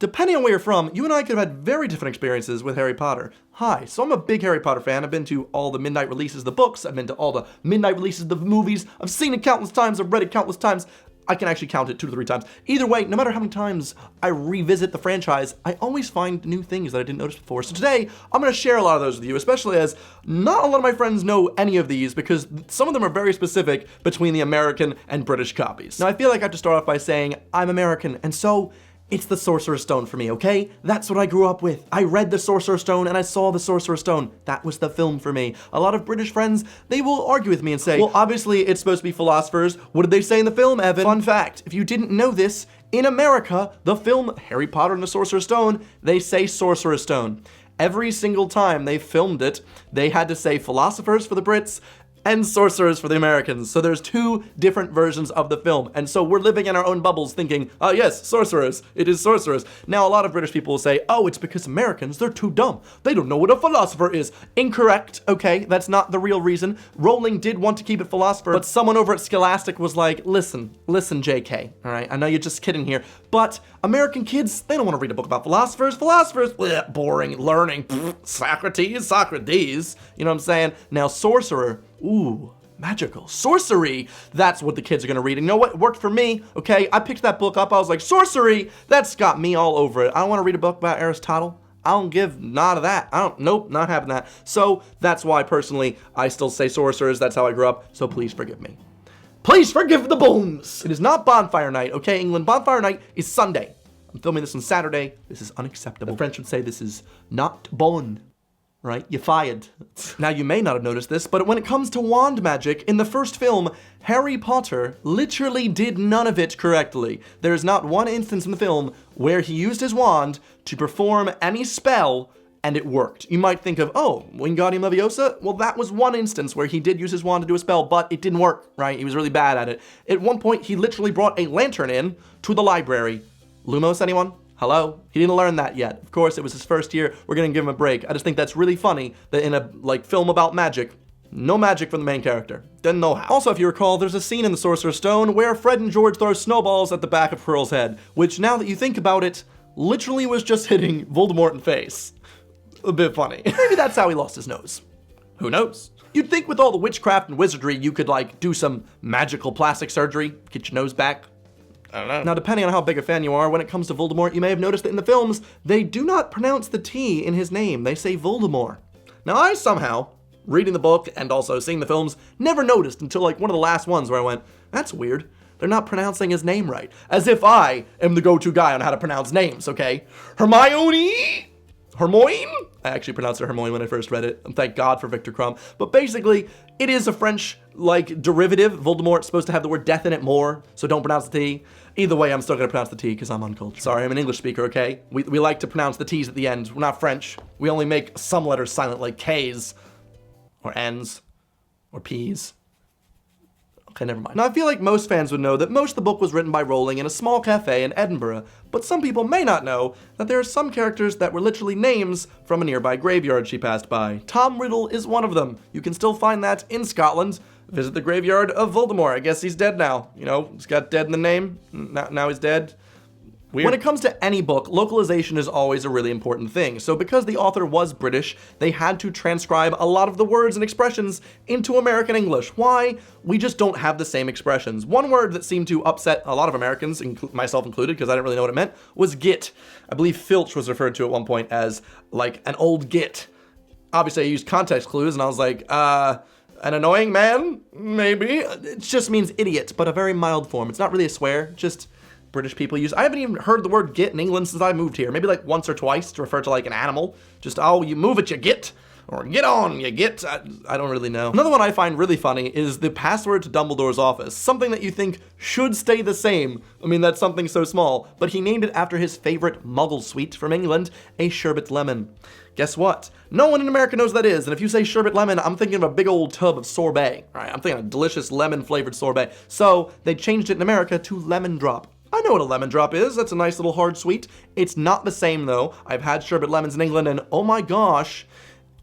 Depending on where you're from, you and I could have had very different experiences with Harry Potter. Hi, so I'm a big Harry Potter fan. I've been to all the midnight releases of the books. I've been to all the midnight releases of the movies. I've seen it countless times. I've read it countless times. I can actually count it 2 to 3 times. Either way, no matter how many times I revisit the franchise, I always find new things that I didn't notice before. So today, I'm going to share a lot of those with you, especially as not a lot of my friends know any of these because some of them are very specific between the American and British copies. Now, I feel like I have to start off by saying I'm American, and so it's the Sorcerer's Stone for me, okay? That's what I grew up with. I read the Sorcerer's Stone and I saw the Sorcerer's Stone. That was the film for me. A lot of British friends, they will argue with me and say, well, obviously it's supposed to be philosophers. What did they say in the film, Evan? Fun fact, if you didn't know this, in America, the film Harry Potter and the Sorcerer's Stone, they say Sorcerer's Stone. Every single time they filmed it, they had to say philosophers for the Brits and sorcerers for the Americans. So there's 2 different versions of the film. And so we're living in our own bubbles thinking, oh yes, sorcerers, it is sorcerers. Now a lot of British people will say, oh, it's because Americans, they're too dumb. They don't know what a philosopher is. Incorrect, okay, that's not the real reason. Rowling did want to keep it philosopher, but someone over at Scholastic was like, listen, JK, all right? I know you're just kidding here, but American kids, they don't want to read a book about philosophers. Philosophers, bleh, boring, learning, Socrates, you know what I'm saying? Now sorcerer, ooh, magical. Sorcery, that's what the kids are gonna read. And you know what? It worked for me, okay? I picked that book up, I was like, sorcery, that's got me all over it. I don't wanna read a book about Aristotle. I don't give none of that. Nope, not having that. So that's why personally, I still say sorcerers, that's how I grew up, so please forgive me. Please forgive the bones! It is not bonfire night, okay, England? Bonfire night is Sunday. I'm filming this on Saturday. This is unacceptable. The French would say this is not bon. Right? You're fired. Now, you may not have noticed this, but when it comes to wand magic, in the first film, Harry Potter literally did none of it correctly. There is not one instance in the film where he used his wand to perform any spell and it worked. You might think of, oh, Wingardium Leviosa? Well, that was one instance where he did use his wand to do a spell, but it didn't work, right? He was really bad at it. At one point, he literally brought a lantern in to the library. Lumos, anyone? Hello? He didn't learn that yet. Of course, it was his first year. We're gonna give him a break. I just think that's really funny that in a film about magic, no magic from the main character. Didn't know how. Also, if you recall, there's a scene in the Sorcerer's Stone where Fred and George throw snowballs at the back of Pearl's head, which now that you think about it, literally was just hitting Voldemort in the face. A bit funny. Maybe that's how he lost his nose. Who knows? You'd think with all the witchcraft and wizardry, you could do some magical plastic surgery, get your nose back. I don't know. Now, depending on how big a fan you are, when it comes to Voldemort, you may have noticed that in the films, they do not pronounce the T in his name. They say Voldemort. Now, I somehow, reading the book and also seeing the films, never noticed until one of the last ones where I went, that's weird. They're not pronouncing his name right. As if I am the go-to guy on how to pronounce names, okay? Hermione? Hermione? I actually pronounced it Hermione when I first read it, and thank God for Victor Crumb. But basically, it is a French, derivative. Voldemort's supposed to have the word death in it more, so don't pronounce the T. Either way, I'm still gonna pronounce the T because I'm uncultured. Sorry, I'm an English speaker, okay? We like to pronounce the T's at the end. We're not French. We only make some letters silent, like K's, or N's, or P's. Okay, never mind. Now, I feel like most fans would know that most of the book was written by Rowling in a small cafe in Edinburgh, but some people may not know that there are some characters that were literally names from a nearby graveyard she passed by. Tom Riddle is one of them. You can still find that in Scotland. Visit the graveyard of Voldemort. I guess he's dead now. You know, he's got dead in the name. Now he's dead. Weird. When it comes to any book, localization is always a really important thing. So because the author was British, they had to transcribe a lot of the words and expressions into American English. Why? We just don't have the same expressions. One word that seemed to upset a lot of Americans, myself included, because I didn't really know what it meant, was git. I believe filch was referred to at one point as an old git. Obviously I used context clues and I was like, an annoying man? Maybe. It just means idiot, but a very mild form. It's not really a swear, just British people use. I haven't even heard the word git in England since I moved here. Maybe once or twice to refer to an animal. Just, oh, you move it, you git. Or get on, you git. I don't really know. Another one I find really funny is the password to Dumbledore's office. Something that you think should stay the same. I mean, that's something so small. But he named it after his favorite muggle sweet from England, a sherbet lemon. Guess what? No one in America knows what that is, and if you say sherbet lemon, I'm thinking of a big old tub of sorbet, right? I'm thinking of a delicious lemon-flavored sorbet. So they changed it in America to lemon drop. I know what a lemon drop is. That's a nice little hard sweet. It's not the same, though. I've had sherbet lemons in England, and oh my gosh,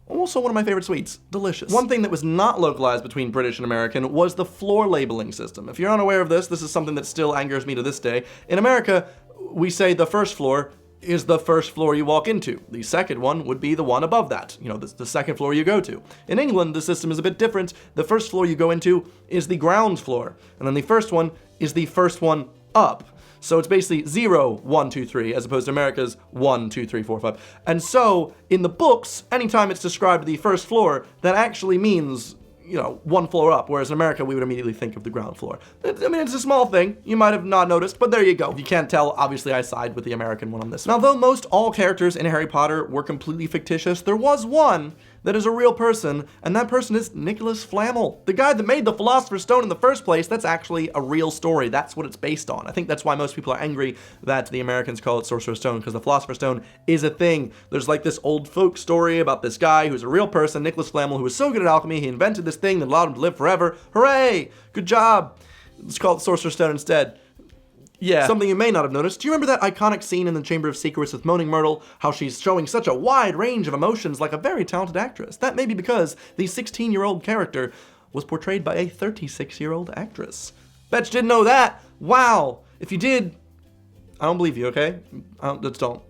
also one of my favorite sweets. Delicious. One thing that was not localized between British and American was the floor labeling system. If you're unaware of this, this is something that still angers me to this day. In America, we say the first floor, is the first floor you walk into. The second one would be the one above that, you know, the second floor you go to. In England, the system is a bit different. The first floor you go into is the ground floor, and then the first one is the first one up. So it's basically 0, 1, 2, 3, as opposed to America's 1, 2, 3, 4, 5. And so in the books, anytime it's described the first floor, that actually means, you know, one floor up, whereas in America, we would immediately think of the ground floor. I mean, it's a small thing. You might have not noticed, but there you go. If you can't tell, obviously I side with the American one on this. Now, though most all characters in Harry Potter were completely fictitious, there was one that is a real person, and that person is Nicholas Flamel. The guy that made the Philosopher's Stone in the first place, that's actually a real story. That's what it's based on. I think that's why most people are angry that the Americans call it Sorcerer's Stone, because the Philosopher's Stone is a thing. There's like this old folk story about this guy who's a real person, Nicholas Flamel, who was so good at alchemy, he invented this thing that allowed him to live forever. Hooray! Good job! Let's call it Sorcerer's Stone instead. Yeah. Something you may not have noticed. Do you remember that iconic scene in the Chamber of Secrets with Moaning Myrtle? How she's showing such a wide range of emotions like a very talented actress. That may be because the 16-year-old character was portrayed by a 36-year-old actress. Bet you didn't know that. Wow. If you did, I don't believe you, okay? Just don't.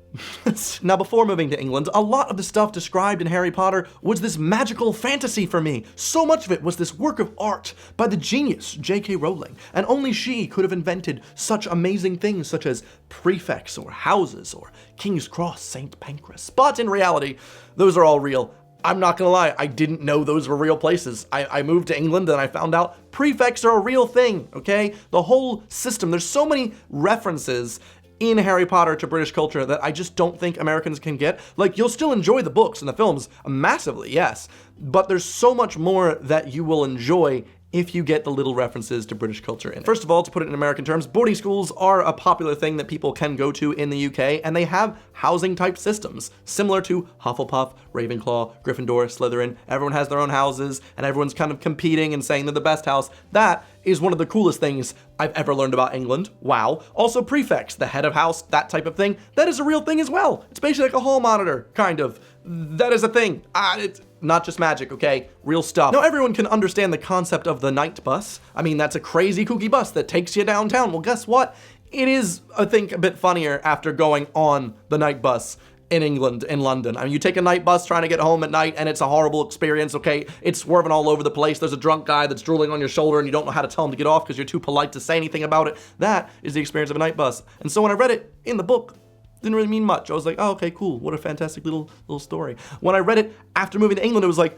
Now, before moving to England, a lot of the stuff described in Harry Potter was this magical fantasy for me. So much of it was this work of art by the genius J.K. Rowling, and only she could have invented such amazing things such as prefects or houses or King's Cross, St. Pancras. But in reality, those are all real. I'm not gonna lie, I didn't know those were real places. I moved to England and I found out prefects are a real thing, okay? The whole system, there's so many references in Harry Potter to British culture that I just don't think Americans can get. Like, you'll still enjoy the books and the films massively, yes, but there's so much more that you will enjoy if you get the little references to British culture in it. First of all, to put it in American terms, boarding schools are a popular thing that people can go to in the UK, and they have housing type systems, similar to Hufflepuff, Ravenclaw, Gryffindor, Slytherin. Everyone has their own houses, and everyone's kind of competing and saying they're the best house. That is one of the coolest things I've ever learned about England. Wow. Also prefects, the head of house, that type of thing. That is a real thing as well. It's basically like a hall monitor, kind of. That is a thing. It's not just magic, okay? Real stuff. Now, everyone can understand the concept of the night bus. I mean, that's a crazy kooky bus that takes you downtown. Well, guess what? It is, I think, a bit funnier after going on the night bus in England, in London. I mean, you take a night bus trying to get home at night, and it's a horrible experience, okay? It's swerving all over the place. There's a drunk guy that's drooling on your shoulder, and you don't know how to tell him to get off because you're too polite to say anything about it. That is the experience of a night bus. And so when I read it in the book, didn't really mean much. I was like, oh, okay, cool. What a fantastic little story. When I read it after moving to England, it was like,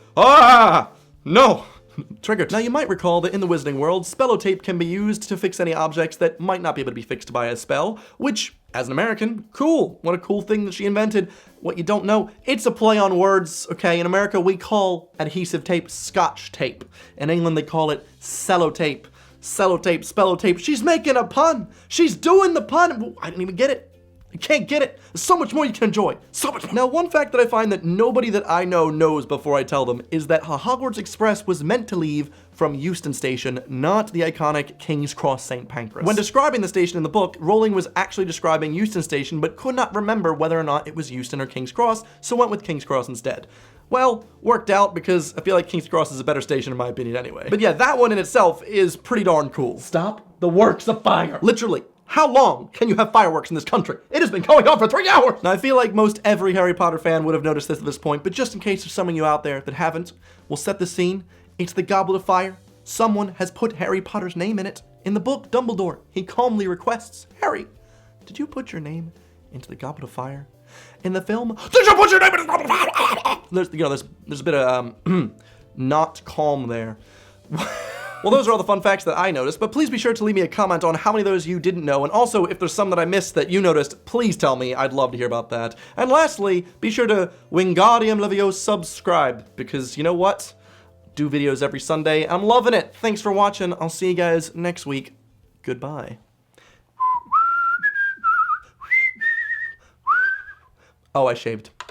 no. Triggered. Now, you might recall that in the Wizarding world, spellotape can be used to fix any objects that might not be able to be fixed by a spell, which, as an American, cool. What a cool thing that she invented. What you don't know, it's a play on words, okay? In America, we call adhesive tape Scotch tape. In England, they call it cellotape. Cellotape, spellotape. She's making a pun. She's doing the pun. I didn't even get it. You can't get it. There's so much more you can enjoy. So much more. Now, one fact that I find that nobody that I know knows before I tell them is that Hogwarts Express was meant to leave from Euston Station, not the iconic King's Cross St. Pancras. When describing the station in the book, Rowling was actually describing Euston Station, but could not remember whether or not it was Euston or King's Cross, so went with King's Cross instead. Well, worked out because I feel like King's Cross is a better station in my opinion anyway. But yeah, that one in itself is pretty darn cool. Stop the works of fire. Literally. How long can you have fireworks in this country? It has been going on for 3 hours! Now, I feel like most every Harry Potter fan would have noticed this at this point, but just in case there's some of you out there that haven't, we'll set the scene. It's the Goblet of Fire. Someone has put Harry Potter's name in it. In the book, Dumbledore, he calmly requests, Harry, did you put your name into the Goblet of Fire? In the film, did you put your name into the Goblet of Fire? There's a bit of, not calm there. Well, those are all the fun facts that I noticed, but please be sure to leave me a comment on how many of those you didn't know, and also if there's some that I missed that you noticed, please tell me. I'd love to hear about that. And lastly, be sure to Wingardium Leviosa subscribe, because you know what? Do videos every Sunday. I'm loving it. Thanks for watching. I'll see you guys next week. Goodbye. Oh, I shaved.